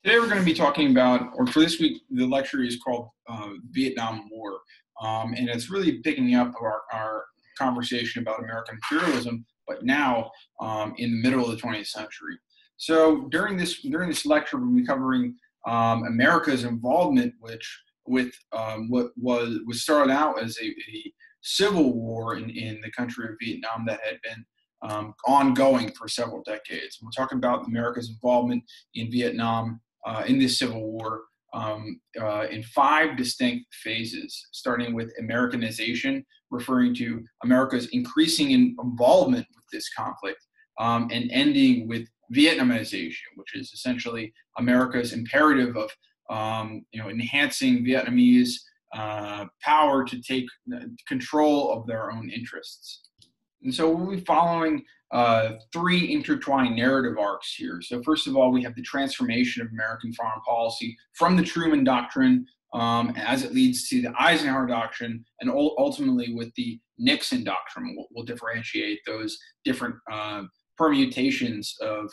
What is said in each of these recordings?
Today we're going to be talking about, or for this week, the lecture is called Vietnam War. And it's really picking up our conversation about American imperialism, but now in the middle of the 20th century. So during this lecture, we'll be covering America's involvement, with what was started out as a civil war in the country of Vietnam that had been ongoing for several decades. We'll talk about America's involvement in Vietnam in this Civil War in five distinct phases, starting with Americanization, referring to America's increasing involvement with this conflict, and ending with Vietnamization, which is essentially America's imperative of enhancing Vietnamese power to take control of their own interests. And so we'll be following three intertwined narrative arcs here. So first of all, we have the transformation of American foreign policy from the Truman Doctrine as it leads to the Eisenhower Doctrine, and ultimately with the Nixon Doctrine. We'll differentiate those different permutations of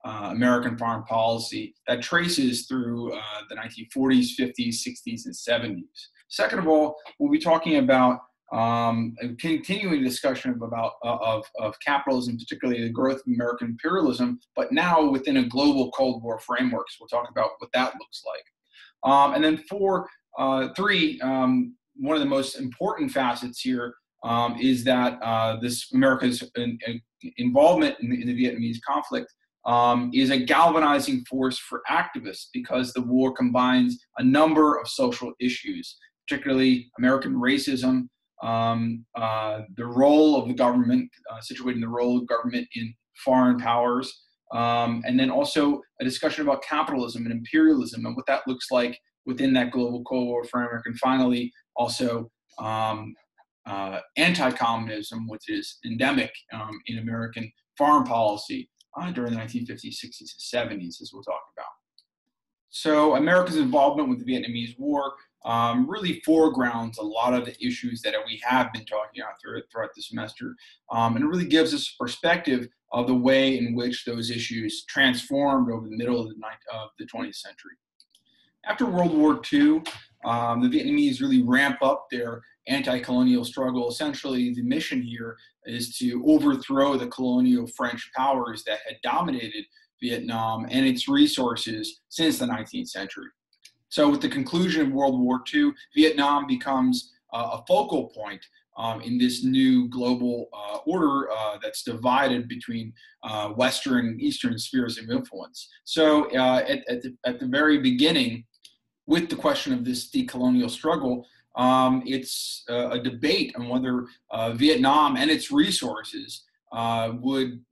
American foreign policy that traces through the 1940s, 50s, 60s, and 70s. Second of all, we'll be talking about a continuing discussion of capitalism, particularly the growth of American imperialism, but now within a global Cold War framework. So we'll talk about what that looks like. And then three, one of the most important facets here is that this America's involvement in the Vietnamese conflict is a galvanizing force for activists, because the war combines a number of social issues, particularly American racism, the role of the government, situating the role of government in foreign powers, and then also a discussion about capitalism and imperialism and what that looks like within that global Cold War framework, and finally also anti-communism, which is endemic in American foreign policy during the 1950s, 60s, and 70s, as we'll talk about. So America's involvement with the Vietnamese War really foregrounds a lot of the issues that we have been talking about throughout the semester, and it really gives us a perspective of the way in which those issues transformed over the middle of the 20th century. After World War II, the Vietnamese really ramp up their anti-colonial struggle. Essentially, the mission here is to overthrow the colonial French powers that had dominated Vietnam and its resources since the 19th century. So with the conclusion of World War II, Vietnam becomes a focal point in this new global order that's divided between Western and Eastern spheres of influence. So at the very beginning, with the question of this decolonial struggle, it's a debate on whether Vietnam and its resources would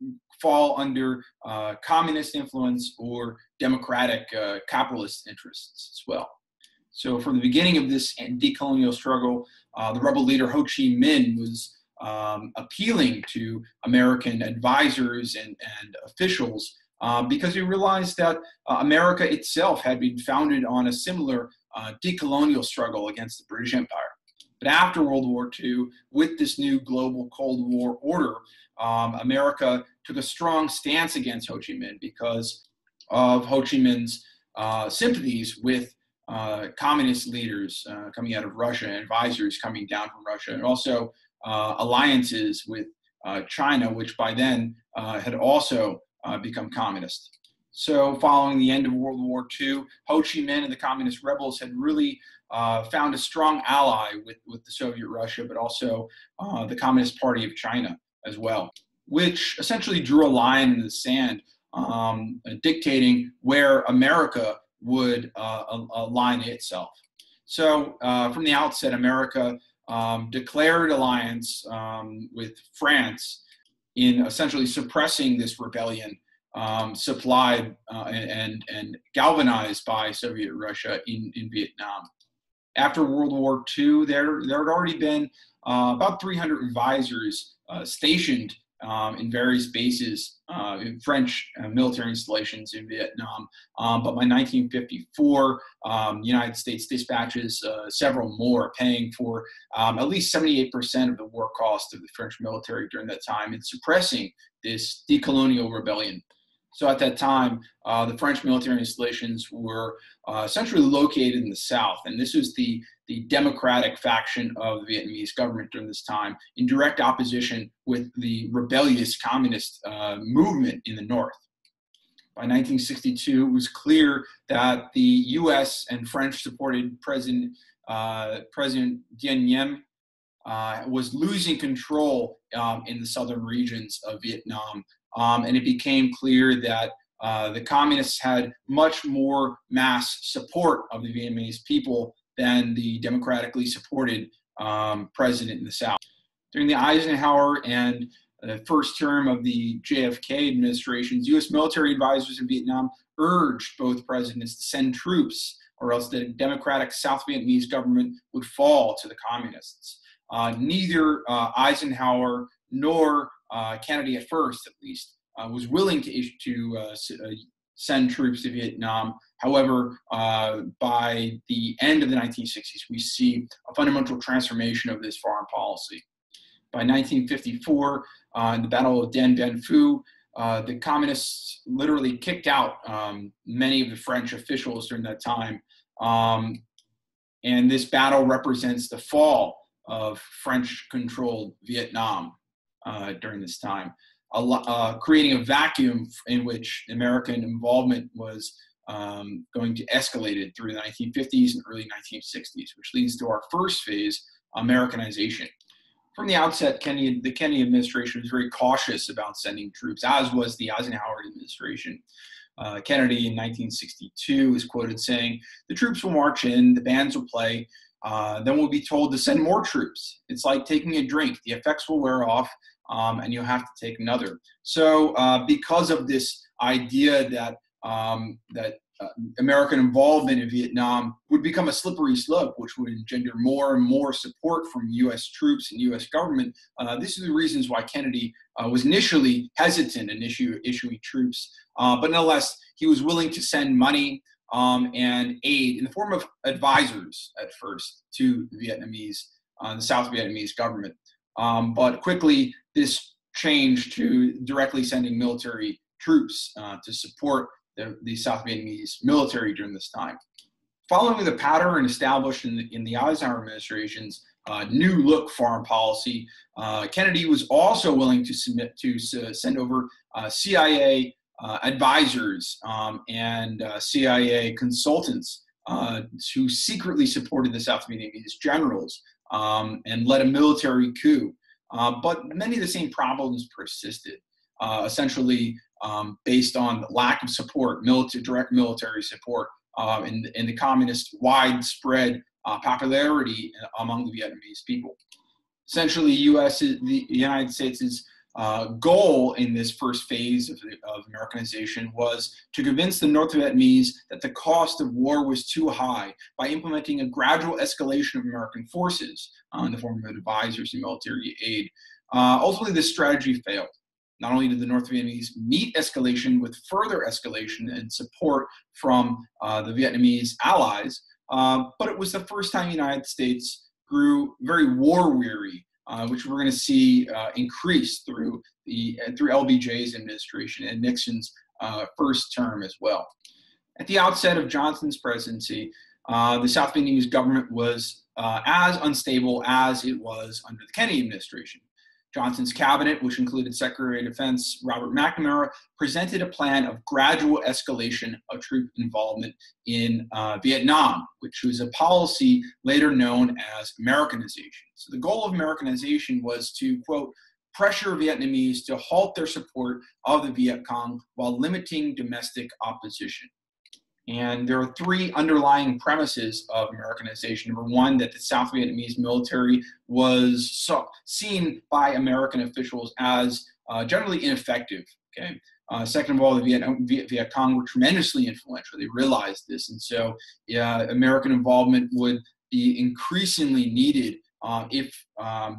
fall under communist influence or democratic capitalist interests as well. So from the beginning of this decolonial struggle, the rebel leader Ho Chi Minh was appealing to American advisors and officials because he realized that America itself had been founded on a similar decolonial struggle against the British Empire. But after World War II, with this new global Cold War order, America took a strong stance against Ho Chi Minh because of Ho Chi Minh's sympathies with communist leaders coming out of Russia, advisors coming down from Russia, and also alliances with China, which by then had also become communist. So following the end of World War II, Ho Chi Minh and the communist rebels had really found a strong ally with the Soviet Russia, but also the Communist Party of China as well, which essentially drew a line in the sand, dictating where America would align itself. So from the outset, America declared alliance with France in essentially suppressing this rebellion supplied and galvanized by Soviet Russia in Vietnam. After World War II, there had already been about 300 advisors stationed in various bases in French military installations in Vietnam. But by 1954, the United States dispatches several more, paying for at least 78% of the war cost of the French military during that time, and suppressing this decolonial rebellion. So at that time, the French military installations were essentially located in the south, and this was the democratic faction of the Vietnamese government during this time, in direct opposition with the rebellious communist movement in the north. By 1962, it was clear that the U.S. and French-supported President Dien Bien was losing control in the southern regions of Vietnam. And it became clear that the communists had much more mass support of the Vietnamese people than the democratically supported president in the South. During the Eisenhower and the first term of the JFK administrations, U.S. military advisors in Vietnam urged both presidents to send troops, or else the democratic South Vietnamese government would fall to the communists. Neither Eisenhower nor Kennedy, at first at least, was willing to send troops to Vietnam. However, by the end of the 1960s, we see a fundamental transformation of this foreign policy. By 1954, in the Battle of Dien Bien Phu, the communists literally kicked out many of the French officials during that time. And this battle represents the fall of French-controlled Vietnam during this time, creating a vacuum in which American involvement was going to escalate through the 1950s and early 1960s, which leads to our first phase, Americanization. From the outset, the Kennedy administration was very cautious about sending troops, as was the Eisenhower administration. Kennedy in 1962 is quoted saying, "The troops will march in, the bands will play, then we'll be told to send more troops. It's like taking a drink. The effects will wear off, and you'll have to take another." So because of this idea that American involvement in Vietnam would become a slippery slope, which would engender more and more support from U.S. troops and U.S. government, this is the reasons why Kennedy was initially hesitant in issuing troops. But nonetheless, he was willing to send money and aid in the form of advisors at first to the the South Vietnamese government. But quickly, this changed to directly sending military troops to support the South Vietnamese military during this time. Following the pattern established in the Eisenhower administration's new look foreign policy, Kennedy was also willing to send over CIA advisors and CIA consultants who secretly supported the South Vietnamese generals and led a military coup. But many of the same problems persisted, essentially based on lack of support, direct military support, and the communist widespread popularity among the Vietnamese people. Essentially, the United States' goal in this first phase of Americanization was to convince the North Vietnamese that the cost of war was too high by implementing a gradual escalation of American forces in the form of advisors and military aid. Ultimately, this strategy failed. Not only did the North Vietnamese meet escalation with further escalation and support from the Vietnamese allies, but it was the first time the United States grew very war-weary, which we're going to see increase through LBJ's administration and Nixon's first term as well. At the outset of Johnson's presidency, the South Vietnamese government was as unstable as it was under the Kennedy administration. Johnson's cabinet, which included Secretary of Defense Robert McNamara, presented a plan of gradual escalation of troop involvement in Vietnam, which was a policy later known as Americanization. So the goal of Americanization was to, quote, pressure Vietnamese to halt their support of the Viet Cong while limiting domestic opposition. And there are three underlying premises of Americanization. Number one, that the South Vietnamese military was seen by American officials as generally ineffective. Okay. Second of all, the Viet Cong were tremendously influential. They realized this. And so American involvement would be increasingly needed if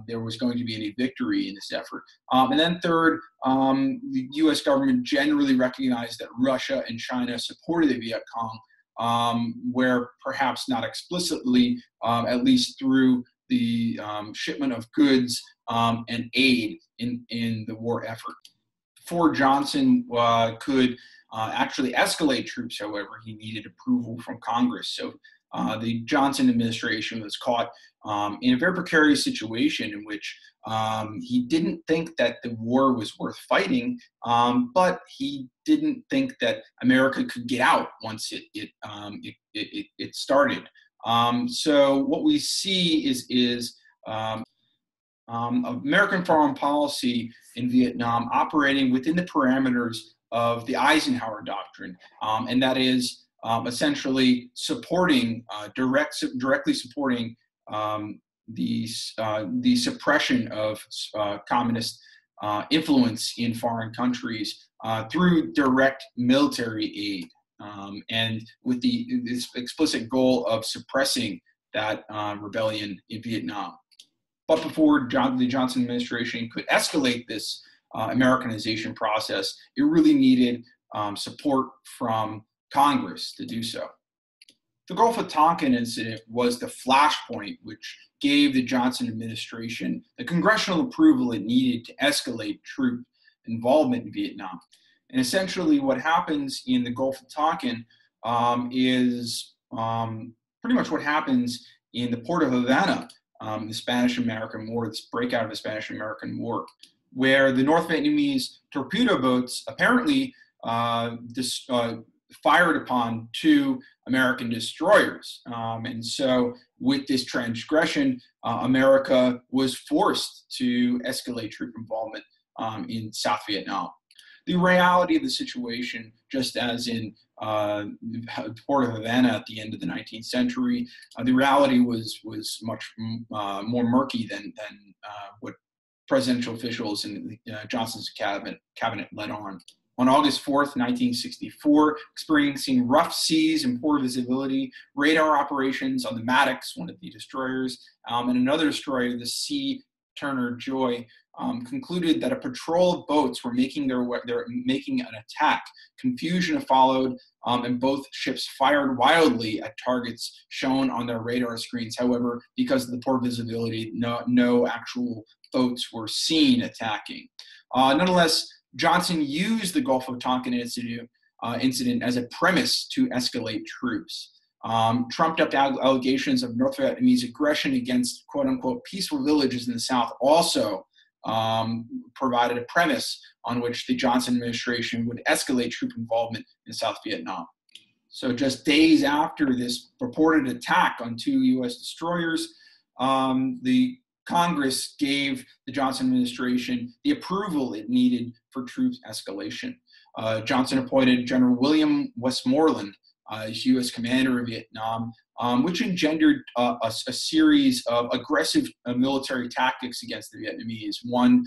there was going to be any victory in this effort. And then third, the U.S. government generally recognized that Russia and China supported the Viet Cong, where perhaps not explicitly, at least through the shipment of goods and aid in the war effort. Before Johnson could actually escalate troops, however, he needed approval from Congress. So the Johnson administration was caught in a very precarious situation in which he didn't think that the war was worth fighting, but he didn't think that America could get out once it started. So what we see is American foreign policy in Vietnam operating within the parameters of the Eisenhower Doctrine, and that is essentially supporting, directly supporting the suppression of communist influence in foreign countries through direct military aid, and with this explicit goal of suppressing that rebellion in Vietnam. But before the Johnson administration could escalate this Americanization process, it really needed support from Congress to do so. The Gulf of Tonkin incident was the flashpoint which gave the Johnson administration the congressional approval it needed to escalate troop involvement in Vietnam. And essentially what happens in the Gulf of Tonkin is pretty much what happens in the port of Havana, the Spanish-American War, this breakout of the Spanish-American War, where the North Vietnamese torpedo boats apparently fired upon two American destroyers. And so with this transgression, America was forced to escalate troop involvement in South Vietnam. The reality of the situation, just as in the port of Havana at the end of the 19th century, the reality was much more murky than what presidential officials in Johnson's cabinet let on. On August 4th, 1964, experiencing rough seas and poor visibility, radar operations on the Maddox, one of the destroyers, and another destroyer, the C. Turner Joy, concluded that a patrol of boats were making an attack. Confusion followed, and both ships fired wildly at targets shown on their radar screens. However, because of the poor visibility, no actual boats were seen attacking. Nonetheless, Johnson used the Gulf of Tonkin incident as a premise to escalate troops. Trumped up allegations of North Vietnamese aggression against quote-unquote peaceful villages in the South also provided a premise on which the Johnson administration would escalate troop involvement in South Vietnam. So just days after this purported attack on two U.S. destroyers, the Congress gave the Johnson administration the approval it needed for troop escalation. Johnson appointed General William Westmoreland as U.S. commander of Vietnam, which engendered a series of aggressive military tactics against the Vietnamese, one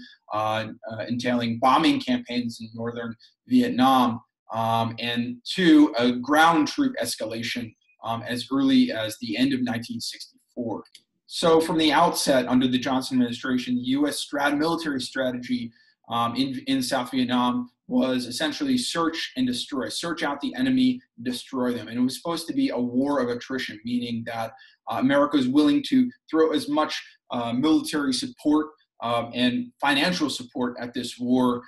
entailing bombing campaigns in northern Vietnam, and two, a ground troop escalation as early as the end of 1964. So from the outset, under the Johnson administration, the U.S. military strategy in South Vietnam was essentially search and destroy, search out the enemy, destroy them. And it was supposed to be a war of attrition, meaning that America is willing to throw as much military support and financial support at this war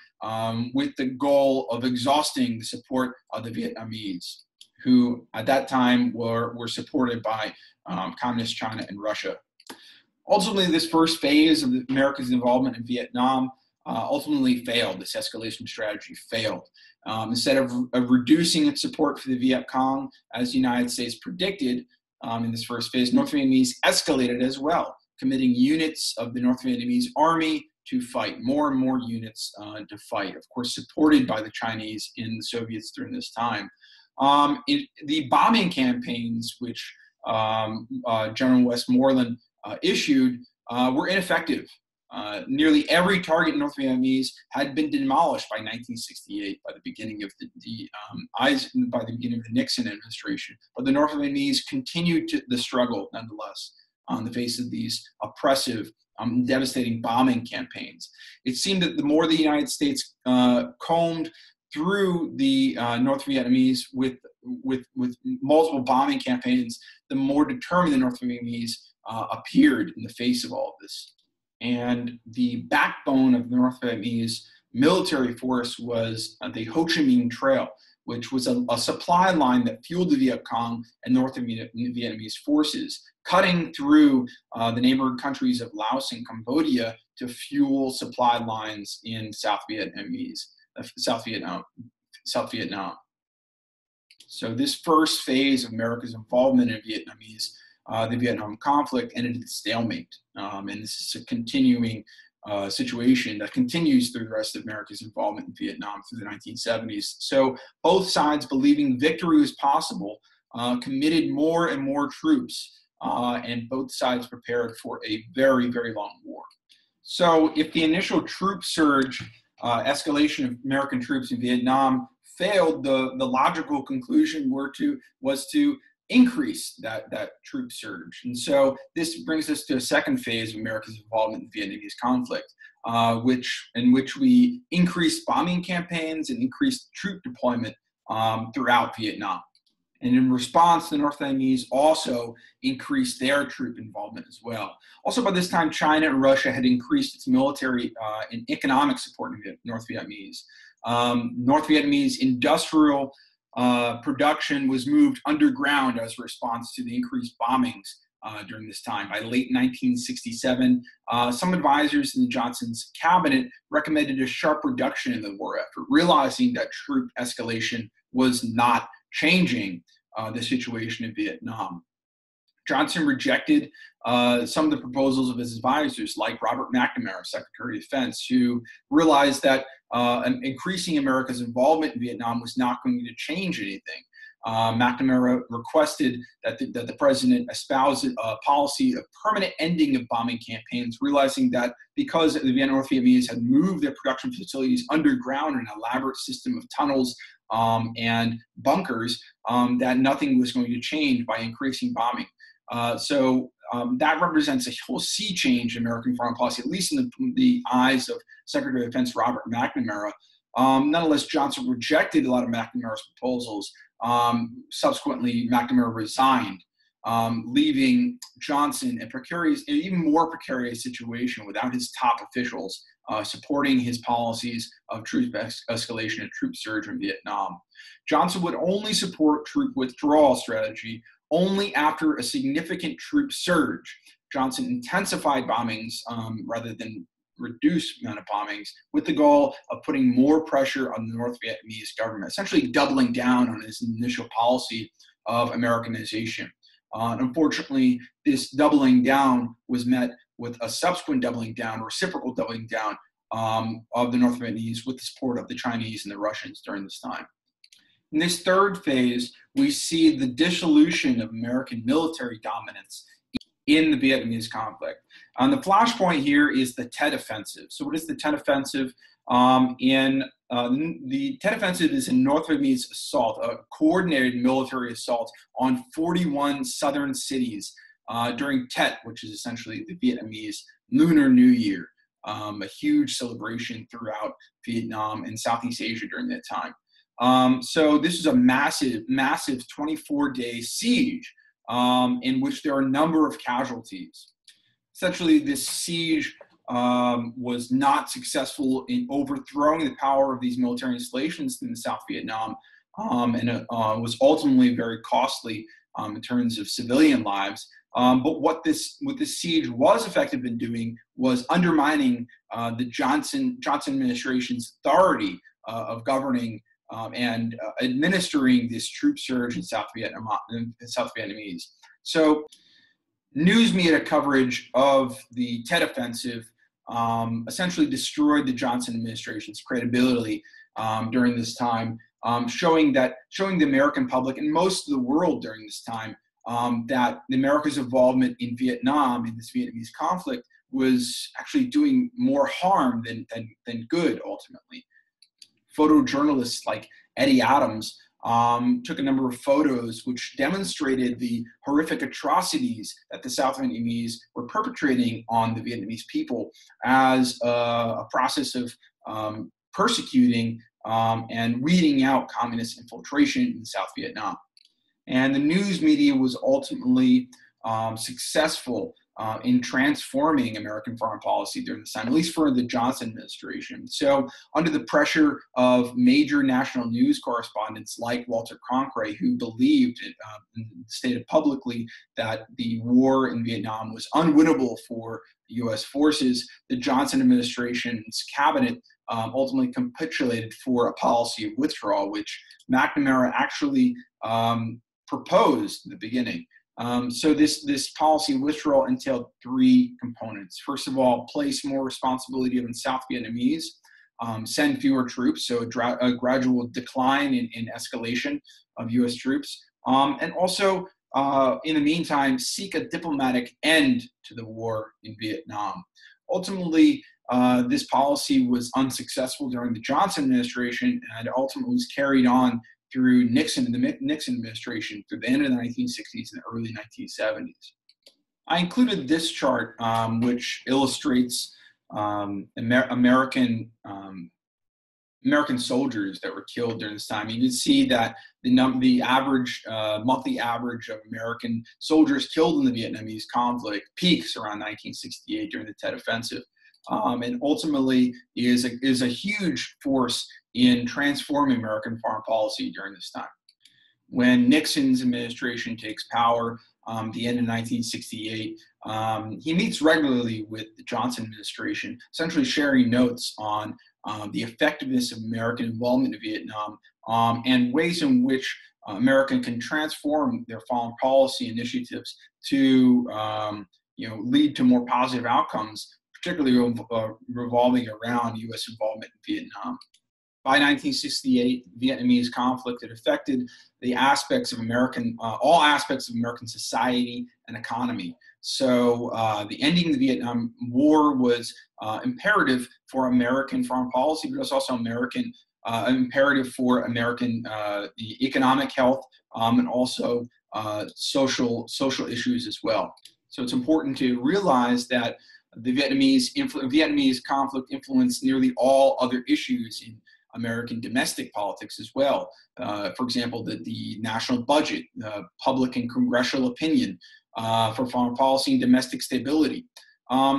with the goal of exhausting the support of the Vietnamese, who at that time were supported by Communist China and Russia. Ultimately, this first phase of America's involvement in Vietnam ultimately failed. This escalation strategy failed. Instead of reducing its support for the Viet Cong, as the United States predicted in this first phase, North Vietnamese escalated as well, committing units of the North Vietnamese army to fight, more and more units to fight, of course, supported by the Chinese and the Soviets during this time. The bombing campaigns, which General Westmoreland issued, were ineffective. Nearly every target in North Vietnamese had been demolished by 1968, by the beginning of the Nixon administration. But the North Vietnamese continued the struggle nonetheless on the face of these oppressive, devastating bombing campaigns. It seemed that the more the United States combed through the North Vietnamese with multiple bombing campaigns, the more determined the North Vietnamese appeared in the face of all of this. And the backbone of the North Vietnamese military force was the Ho Chi Minh Trail, which was a supply line that fueled the Viet Cong and North Vietnamese forces, cutting through the neighboring countries of Laos and Cambodia to fuel supply lines in South Vietnam. So this first phase of America's involvement in the Vietnam conflict ended in stalemate. And this is a continuing situation that continues through the rest of America's involvement in Vietnam through the 1970s. So both sides, believing victory was possible, committed more and more troops, and both sides prepared for a very, very long war. So if the initial troop surge, escalation of American troops in Vietnam failed, the logical conclusion was to increase that troop surge. And so this brings us to a second phase of America's involvement in the Vietnamese conflict, in which we increased bombing campaigns and increased troop deployment throughout Vietnam. And in response, the North Vietnamese also increased their troop involvement as well. Also, by this time, China and Russia had increased its military and economic support in North Vietnamese. North Vietnamese industrial production was moved underground as a response to the increased bombings during this time. By late 1967, some advisors in Johnson's cabinet recommended a sharp reduction in the war effort, realizing that troop escalation was not changing the situation in Vietnam. Johnson rejected some of the proposals of his advisors, like Robert McNamara, Secretary of Defense, who realized that increasing America's involvement in Vietnam was not going to change anything. McNamara requested that the president espouse a policy of permanent ending of bombing campaigns, realizing that because the North Vietnamese had moved their production facilities underground in an elaborate system of tunnels and bunkers, that nothing was going to change by increasing bombing. So that represents a whole sea change in American foreign policy, at least in the eyes of Secretary of Defense Robert McNamara. Nonetheless, Johnson rejected a lot of McNamara's proposals. Subsequently, McNamara resigned, leaving Johnson in an even more precarious situation without his top officials supporting his policies of troop escalation and troop surge in Vietnam. Johnson would only support troop withdrawal strategy only after a significant troop surge. Johnson intensified bombings rather than reduce the amount of bombings, with the goal of putting more pressure on the North Vietnamese government, essentially doubling down on his initial policy of Americanization. Unfortunately, this doubling down was met with a subsequent doubling down, reciprocal doubling down of the North Vietnamese with the support of the Chinese and the Russians during this time. In this third phase, we see the dissolution of American military dominance in the Vietnamese conflict. The flashpoint here is the Tet Offensive. So what is the Tet Offensive? The Tet Offensive is a North Vietnamese assault, a coordinated military assault on 41 southern cities during Tet, which is essentially the Vietnamese Lunar New Year, a huge celebration throughout Vietnam and Southeast Asia during that time. So this is a massive 24-day siege in which there are a number of casualties. Essentially, this siege was not successful in overthrowing the power of these military installations in South Vietnam, and was ultimately very costly in terms of civilian lives. But what this siege was effective in doing was undermining the Johnson administration's authority of governing and administering this troop surge in South Vietnamese. So news media coverage of the Tet Offensive essentially destroyed the Johnson administration's credibility during this time, showing the American public and most of the world during this time that America's involvement in Vietnam, in this Vietnamese conflict, was actually doing more harm than good ultimately. Photojournalists like Eddie Adams took a number of photos which demonstrated the horrific atrocities that the South Vietnamese were perpetrating on the Vietnamese people as a process of persecuting and weeding out communist infiltration in South Vietnam. And the news media was ultimately successful in transforming American foreign policy during this time, at least for the Johnson administration. So under the pressure of major national news correspondents like Walter Cronkite, who believed, and stated publicly, that the war in Vietnam was unwinnable for the U.S. forces, the Johnson administration's cabinet ultimately capitulated for a policy of withdrawal, which McNamara actually proposed in the beginning. So this policy of withdrawal entailed three components. First of all, place more responsibility on the South Vietnamese, send fewer troops, so a gradual decline in escalation of U.S. troops, and also, in the meantime, seek a diplomatic end to the war in Vietnam. Ultimately, this policy was unsuccessful during the Johnson administration and ultimately was carried on through Nixon and the Nixon administration through the end of the 1960s and the early 1970s. I included this chart, which illustrates American soldiers that were killed during this time. You can see that the average monthly average of American soldiers killed in the Vietnamese conflict peaks around 1968 during the Tet Offensive, and ultimately is a huge force in transforming American foreign policy during this time. When Nixon's administration takes power, the end of 1968, he meets regularly with the Johnson administration, essentially sharing notes on the effectiveness of American involvement in Vietnam and ways in which America can transform their foreign policy initiatives to lead to more positive outcomes, particularly revolving around U.S. involvement in Vietnam. By 1968, Vietnamese conflict had affected the aspects of all aspects of American society and economy. So the ending of the Vietnam War was imperative for American foreign policy, but it was also imperative for American the economic health and also social issues as well. So it's important to realize that the Vietnamese conflict influenced nearly all other issues in American domestic politics as well. For example, the national budget, public and congressional opinion for foreign policy and domestic stability.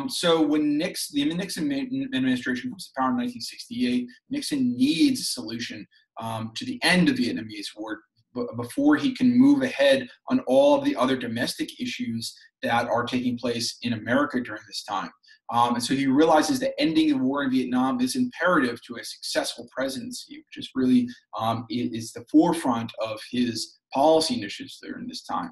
So when the Nixon administration comes to power in 1968, Nixon needs a solution to the end of the Vietnamese war before he can move ahead on all of the other domestic issues that are taking place in America during this time. And so he realizes that ending the war in Vietnam is imperative to a successful presidency, which is really is the forefront of his policy initiatives during this time.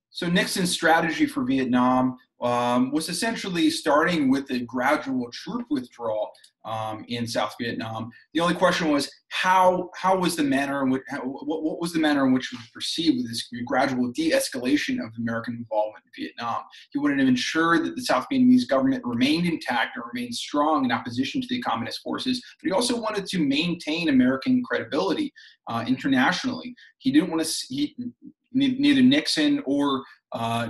So Nixon's strategy for Vietnam was essentially starting with a gradual troop withdrawal in South Vietnam. The only question was how was the manner in which what was the manner in which we proceed with this gradual de-escalation of American involvement in Vietnam. He wanted to ensure that the South Vietnamese government remained intact and remained strong in opposition to the communist forces, but he also wanted to maintain American credibility internationally. He didn't want to neither Nixon or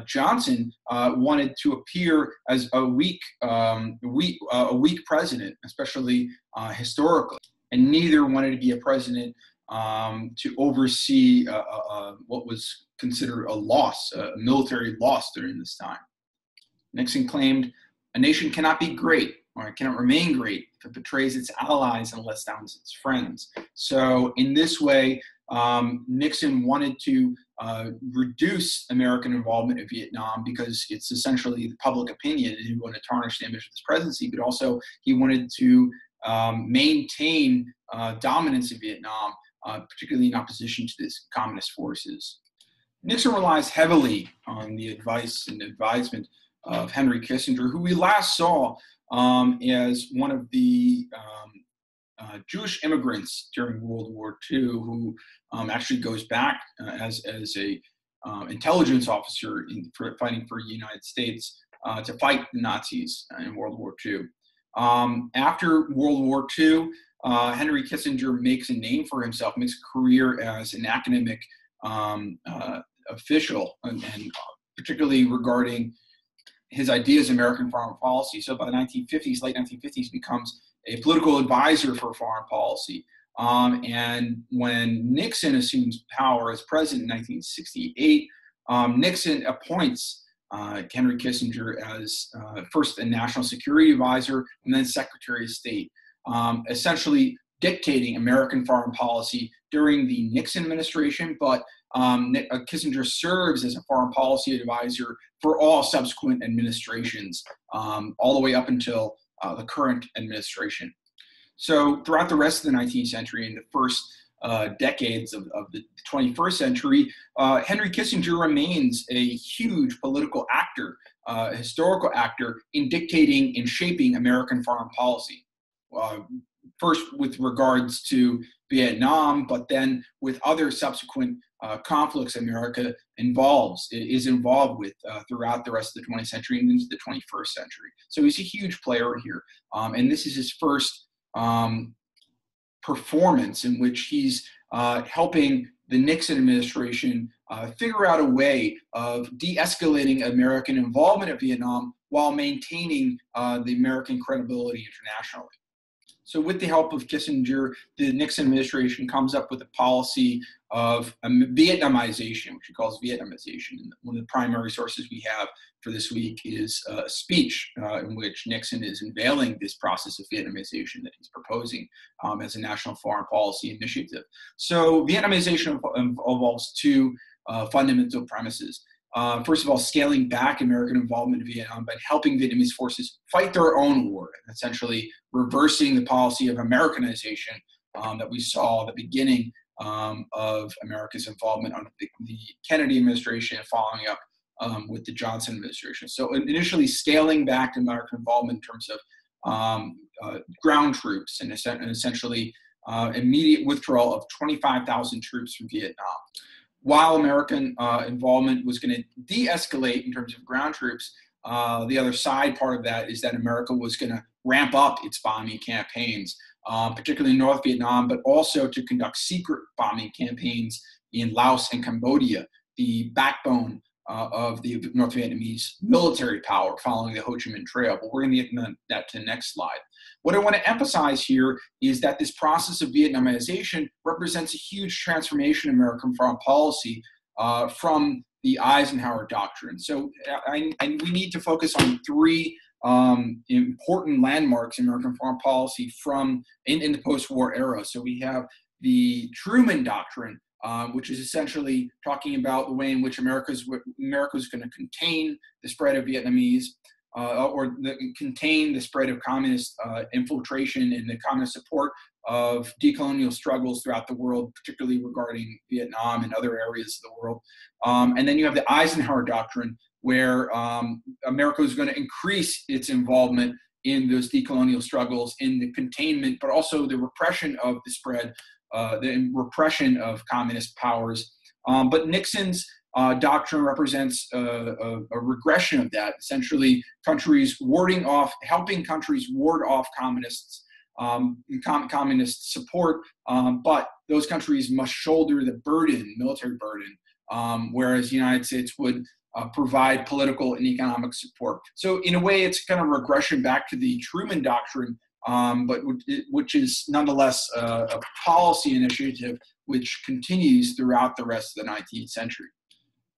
Johnson wanted to appear as a weak president, especially historically, and neither wanted to be a president to oversee what was considered a military loss during this time. Nixon claimed a nation cannot be great, or it cannot remain great, if it betrays its allies and lets down its friends. So in this way, Nixon wanted to reduce American involvement in Vietnam because it's essentially the public opinion, and he wanted to tarnish the image of his presidency, but also he wanted to maintain dominance in Vietnam, particularly in opposition to these communist forces. Nixon relies heavily on the advice and advisement of Henry Kissinger, who we last saw as one of the Jewish immigrants during World War II, who actually goes back as a intelligence officer fighting for the United States to fight the Nazis in World War II. After World War II, Henry Kissinger makes a name for himself, makes a career as an academic official, and particularly regarding his ideas of American foreign policy. So by the 1950s, late 1950s, becomes a political advisor for foreign policy. And when Nixon assumes power as president in 1968, Nixon appoints Henry Kissinger as first a national security advisor and then Secretary of State, essentially dictating American foreign policy during the Nixon administration, but Kissinger serves as a foreign policy advisor for all subsequent administrations, all the way up until the current administration. So throughout the rest of the 19th century and the first decades of the 21st century, Henry Kissinger remains a huge political actor, a historical actor in dictating and shaping American foreign policy. First with regards to Vietnam, but then with other subsequent conflicts America is involved with throughout the rest of the 20th century and into the 21st century. So he's a huge player here. And this is his first performance in which he's helping the Nixon administration figure out a way of de-escalating American involvement in Vietnam while maintaining the American credibility internationally. So with the help of Kissinger, the Nixon administration comes up with a policy of Vietnamization, which he calls Vietnamization. And one of the primary sources we have for this week is a speech in which Nixon is unveiling this process of Vietnamization that he's proposing as a national foreign policy initiative. So Vietnamization involves two fundamental premises. First of all, scaling back American involvement in Vietnam by helping Vietnamese forces fight their own war, essentially reversing the policy of Americanization that we saw at the beginning of America's involvement under the Kennedy administration and following up with the Johnson administration. So initially scaling back American involvement in terms of ground troops and essentially immediate withdrawal of 25,000 troops from Vietnam. While American involvement was going to de-escalate in terms of ground troops, the other side part of that is that America was going to ramp up its bombing campaigns, particularly in North Vietnam, but also to conduct secret bombing campaigns in Laos and Cambodia, the backbone of the North Vietnamese military power following the Ho Chi Minh Trail. But we're going to get into that to the next slide. What I want to emphasize here is that this process of Vietnamization represents a huge transformation in American foreign policy from the Eisenhower Doctrine. So we need to focus on three important landmarks in American foreign policy in the post-war era. So we have the Truman Doctrine, which is essentially talking about the way in which America is going to contain the spread of Vietnamese, contain the spread of communist infiltration and the communist support of decolonial struggles throughout the world, particularly regarding Vietnam and other areas of the world. And then you have the Eisenhower Doctrine, where America is going to increase its involvement in those decolonial struggles, in the containment, but also the repression of the spread, the repression of communist powers. But Nixon's doctrine represents a regression of that, essentially helping countries ward off communist support, but those countries must shoulder the military burden, whereas the United States would provide political and economic support. So in a way, it's kind of regression back to the Truman Doctrine, but which is nonetheless a policy initiative which continues throughout the rest of the 19th century.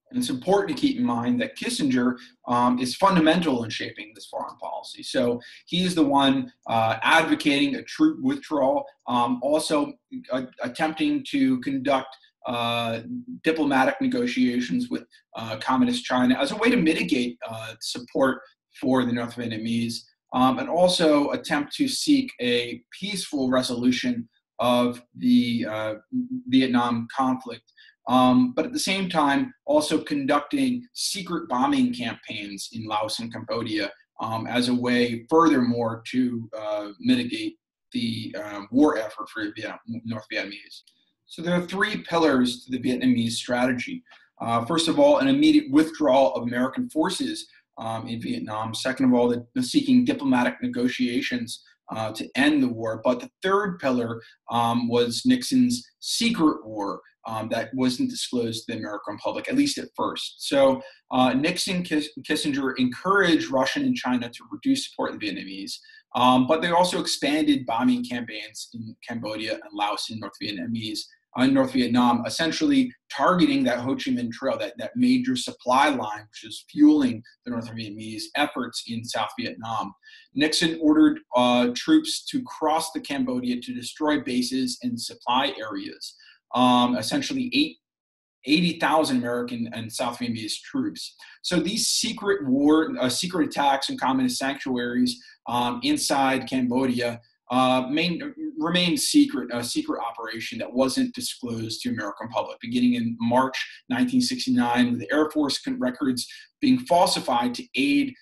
And it's important to keep in mind that Kissinger is fundamental in shaping this foreign policy. So he's the one advocating a troop withdrawal, also attempting to conduct diplomatic negotiations with Communist China as a way to mitigate support for the North Vietnamese, and also attempt to seek a peaceful resolution of the Vietnam conflict. But at the same time, also conducting secret bombing campaigns in Laos and Cambodia as a way, furthermore, to mitigate the war effort for North Vietnamese. So there are three pillars to the Vietnamese strategy. First of all, an immediate withdrawal of American forces in Vietnam. Second of all, the seeking diplomatic negotiations to end the war. But the third pillar was Nixon's secret war that wasn't disclosed to the American public, at least at first. So Nixon, Kissinger encouraged Russia and China to reduce support in Vietnamese, but they also expanded bombing campaigns in Cambodia and Laos and North Vietnamese North Vietnam, essentially targeting that Ho Chi Minh Trail, that major supply line, which is fueling the North Vietnamese efforts in South Vietnam. Nixon ordered troops to cross the Cambodia to destroy bases and supply areas. Essentially 80,000 American and South Vietnamese troops. So these secret attacks and communist sanctuaries inside Cambodia remained secret, a secret operation that wasn't disclosed to American public, beginning in March 1969, with the Air Force records being falsified to aid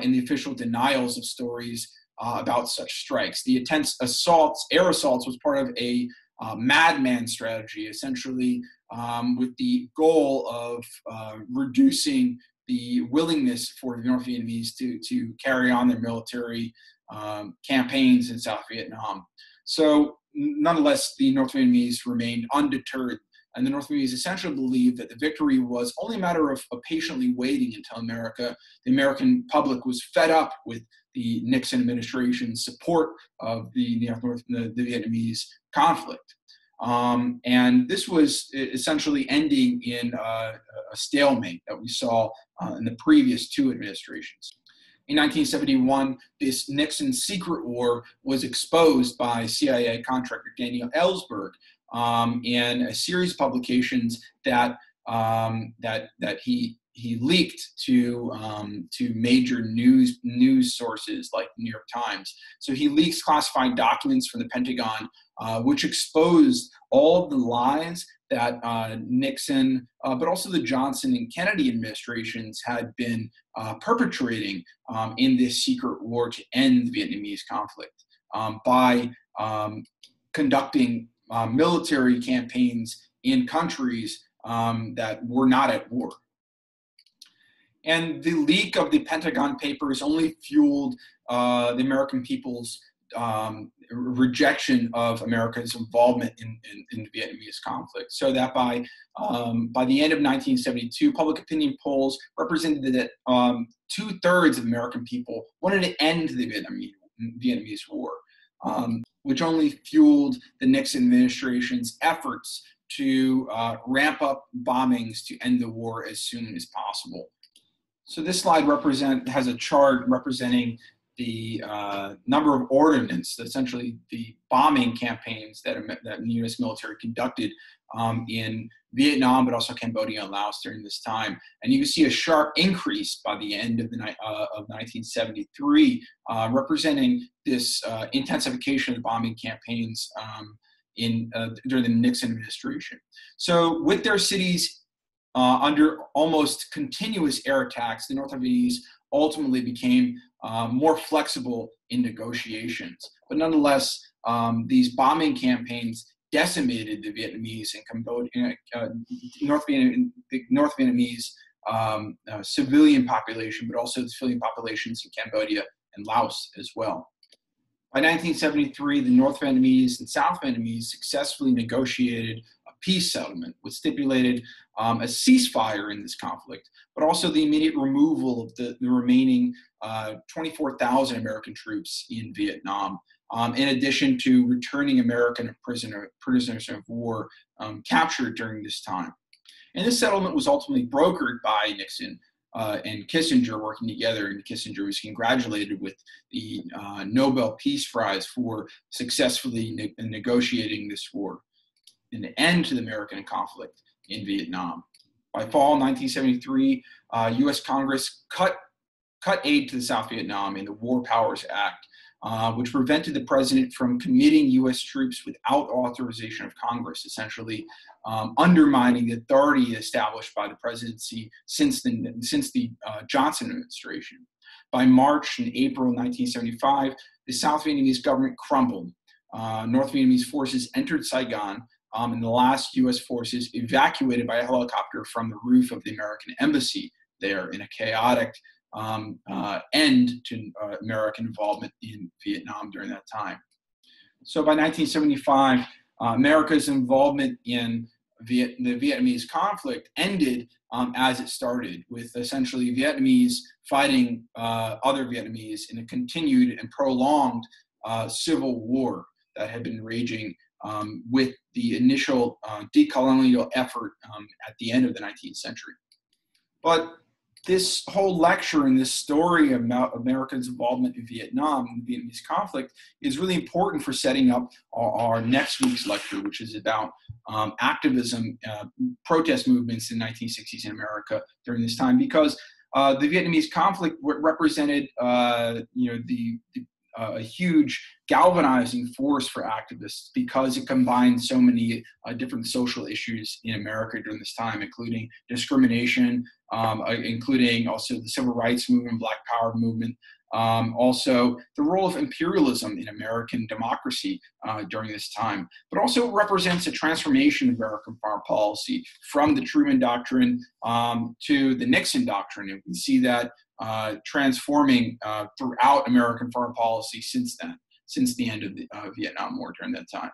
in the official denials of stories about such strikes. The intense air assaults, was part of a madman strategy, essentially with the goal of reducing the willingness for the North Vietnamese to carry on their military campaigns in South Vietnam. So nonetheless, the North Vietnamese remained undeterred, and the North Vietnamese essentially believed that the victory was only a matter of patiently waiting until the American public was fed up with the Nixon administration's support of the Vietnamese conflict. And this was essentially ending in a stalemate that we saw in the previous two administrations. In 1971, this Nixon secret war was exposed by CIA contractor Daniel Ellsberg in a series of publications that he leaked to major news sources like the New York Times. So he leaks classified documents from the Pentagon, which exposed all of the lies that Nixon, but also the Johnson and Kennedy administrations had been perpetrating in this secret war to end the Vietnamese conflict by conducting military campaigns in countries that were not at war. And the leak of the Pentagon Papers only fueled the American people's rejection of America's involvement in the Vietnamese conflict. So that by the end of 1972, public opinion polls represented that 2/3 of American people wanted to end the Vietnamese War, which only fueled the Nixon administration's efforts to ramp up bombings to end the war as soon as possible. So this slide has a chart representing the number of ordnance, essentially the bombing campaigns that the U.S. military conducted in Vietnam, but also Cambodia and Laos during this time. And you can see a sharp increase by the end of 1973, representing this intensification of the bombing campaigns during the Nixon administration. So with their cities under almost continuous air attacks, the North Vietnamese ultimately became more flexible in negotiations. But nonetheless, these bombing campaigns decimated the Vietnamese and Cambodia, North Vietnamese civilian population, but also the civilian populations in Cambodia and Laos as well. By 1973, the North Vietnamese and South Vietnamese successfully negotiated a peace settlement, which stipulated a ceasefire in this conflict, but also the immediate removal of the remaining 24,000 American troops in Vietnam, in addition to returning American prisoners of war captured during this time. And this settlement was ultimately brokered by Nixon and Kissinger working together, and Kissinger was congratulated with the Nobel Peace Prize for successfully negotiating this war, an end to the American conflict in Vietnam. By fall 1973, U.S. Congress cut aid to the South Vietnam in the War Powers Act, which prevented the president from committing U.S. troops without authorization of Congress, essentially undermining the authority established by the presidency since the Johnson administration. By March and April 1975, the South Vietnamese government crumbled. North Vietnamese forces entered Saigon, and the last U.S. forces evacuated by a helicopter from the roof of the American embassy there in a chaotic end to American involvement in Vietnam during that time. So by 1975, America's involvement in the Vietnamese conflict ended as it started, with essentially Vietnamese fighting other Vietnamese in a continued and prolonged civil war that had been raging with the initial decolonial effort at the end of the 19th century. But this whole lecture and this story about America's involvement in Vietnam and the Vietnamese conflict is really important for setting up our next week's lecture, which is about activism, protest movements in the 1960s in America during this time, because the Vietnamese conflict represented, a huge galvanizing force for activists because it combined so many different social issues in America during this time, including discrimination, including also the civil rights movement, Black Power movement, also the role of imperialism in American democracy during this time, but also represents a transformation of American foreign policy from the Truman Doctrine to the Nixon Doctrine. And we see that transforming throughout American foreign policy since then, since the end of the Vietnam War during that time.